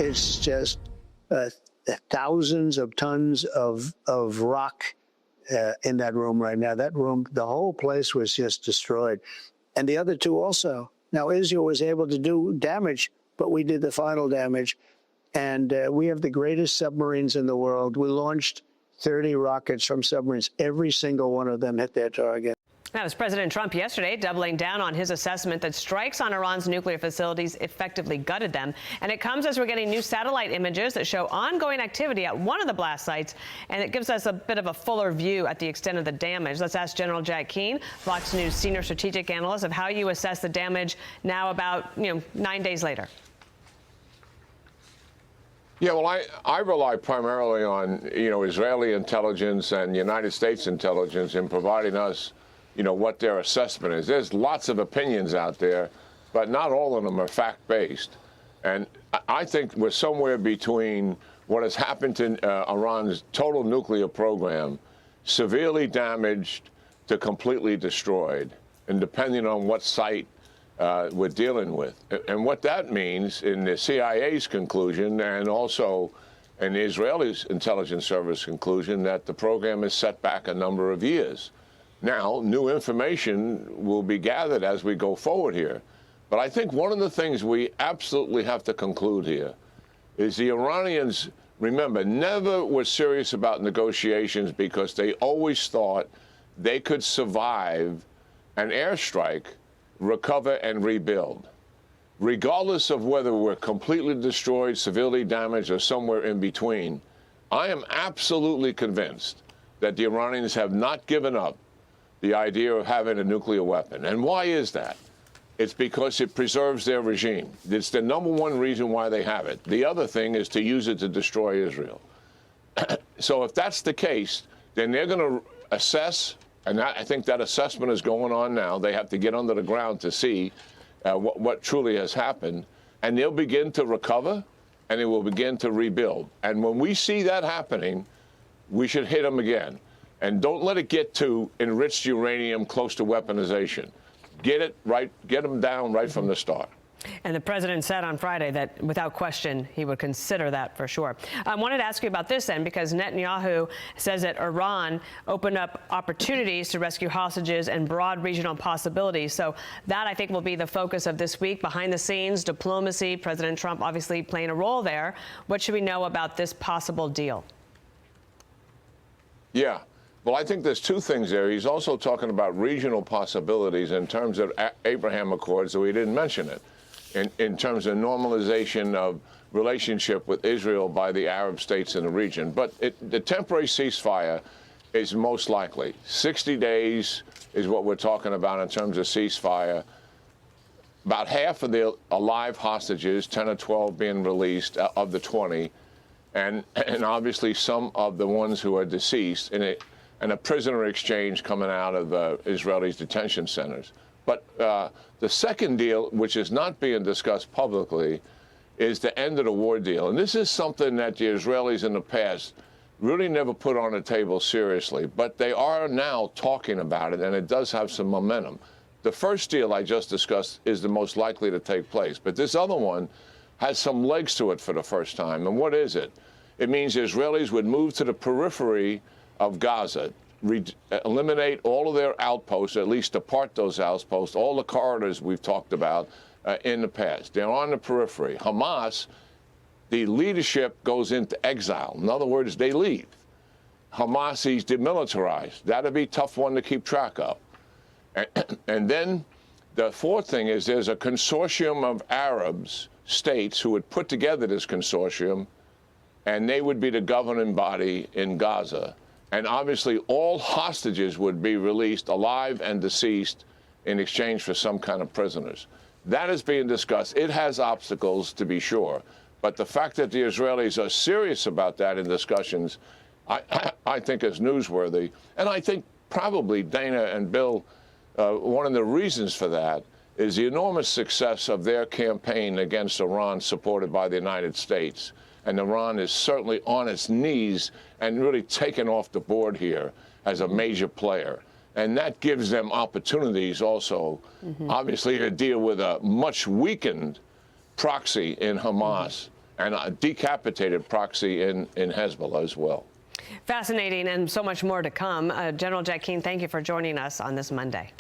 It's just thousands of tons of rock in that room right now. That room, the whole place was just destroyed. And the other two also. Now, Israel was able to do damage, but we did the final damage. And we have the greatest submarines in the world. We launched 30 rockets from submarines. Every single one of them hit their target. That was President Trump yesterday, doubling down on his assessment that strikes on Iran's nuclear facilities effectively gutted them. And it comes as we're getting new satellite images that show ongoing activity at one of the blast sites, and it gives us a bit of a fuller view at the extent of the damage. Let's ask General Jack Keane, Fox News senior strategic analyst, of how you assess the damage now about 9 days later. Yeah, well, I rely primarily on, Israeli intelligence and United States intelligence in providing us, what their assessment is. There's lots of opinions out there, but not all of them are fact-based. And I think we're somewhere between what has happened to Iran's total nuclear program, severely damaged to completely destroyed, and depending on what site we're dealing with. And what that means in the CIA's conclusion and also in the Israeli intelligence service conclusion that the program is set back a number of years. Now, new information will be gathered as we go forward here. But I think one of the things we absolutely have to conclude here is the Iranians, remember, never were serious about negotiations because they always thought they could survive an airstrike, recover, and rebuild. Regardless of whether we're completely destroyed, severely damaged, or somewhere in between, I am absolutely convinced that the Iranians have not given up the idea of having a nuclear weapon. And why is that? It's because it preserves their regime. It's the number one reason why they have it. The other thing is to use it to destroy Israel. So if that's the case, then they're going to assess, and I think that assessment is going on now. They have to get under the ground to see what truly has happened, and they'll begin to recover, and they will begin to rebuild. And when we see that happening, we should hit them again. And don't let it get to enriched uranium close to weaponization. Get it right, get them down right from the start. And the president said on Friday that without question he would consider that for sure. I wanted to ask you about this then, because Netanyahu says that Iran opened up opportunities to rescue hostages and broad regional possibilities. So that, I think, will be the focus of this week. Behind the scenes, diplomacy, President Trump obviously playing a role there. What should we know about this possible deal? Yeah. Well, I think there's two things there. He's also talking about regional possibilities in terms of Abraham Accords, so he didn't mention it, in terms of normalization of relationship with Israel by the Arab states in the region. But the temporary ceasefire is most likely. 60 days is what we're talking about in terms of ceasefire. About half of the alive hostages, 10 or 12 being released of the 20, and obviously some of the ones who are deceased, and a prisoner exchange coming out of Israeli detention centers. But the second deal, which is not being discussed publicly, is the end of the war deal. And this is something that the Israelis in the past really never put on the table seriously, but they are now talking about it, and it does have some momentum. The first deal I just discussed is the most likely to take place, but this other one has some legs to it for the first time. And what is it? It means the Israelis would move to the periphery of Gaza, eliminate all of their outposts, at least depart those outposts, all the corridors we've talked about in the past. They're on the periphery. Hamas, the leadership goes into exile. In other words, they leave. Hamas is demilitarized. That'd be a tough one to keep track of. And then the fourth thing is there's a consortium of Arabs, states, who would put together this consortium, and they would be the governing body in Gaza. And obviously, all hostages would be released, alive and deceased, in exchange for some kind of prisoners. That is being discussed. It has obstacles, to be sure. But the fact that the Israelis are serious about that in discussions, I think is newsworthy. And I think probably, Dana and Bill, one of the reasons for that is the enormous success of their campaign against Iran, supported by the United States. And Iran is certainly on its knees and really taken off the board here as a major player. And that gives them opportunities also, obviously, to deal with a much weakened proxy in Hamas and a decapitated proxy in Hezbollah as well. Fascinating, and so much more to come. General Jack Keane, thank you for joining us on this Monday.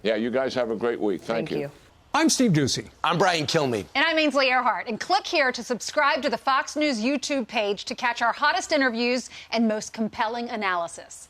Yeah, you guys have a great week. Thank you. I'm Steve Doocy. I'm Brian Kilmeade. And I'm Ainsley Earhart. And click here to subscribe to the Fox News YouTube page to catch our hottest interviews and most compelling analysis.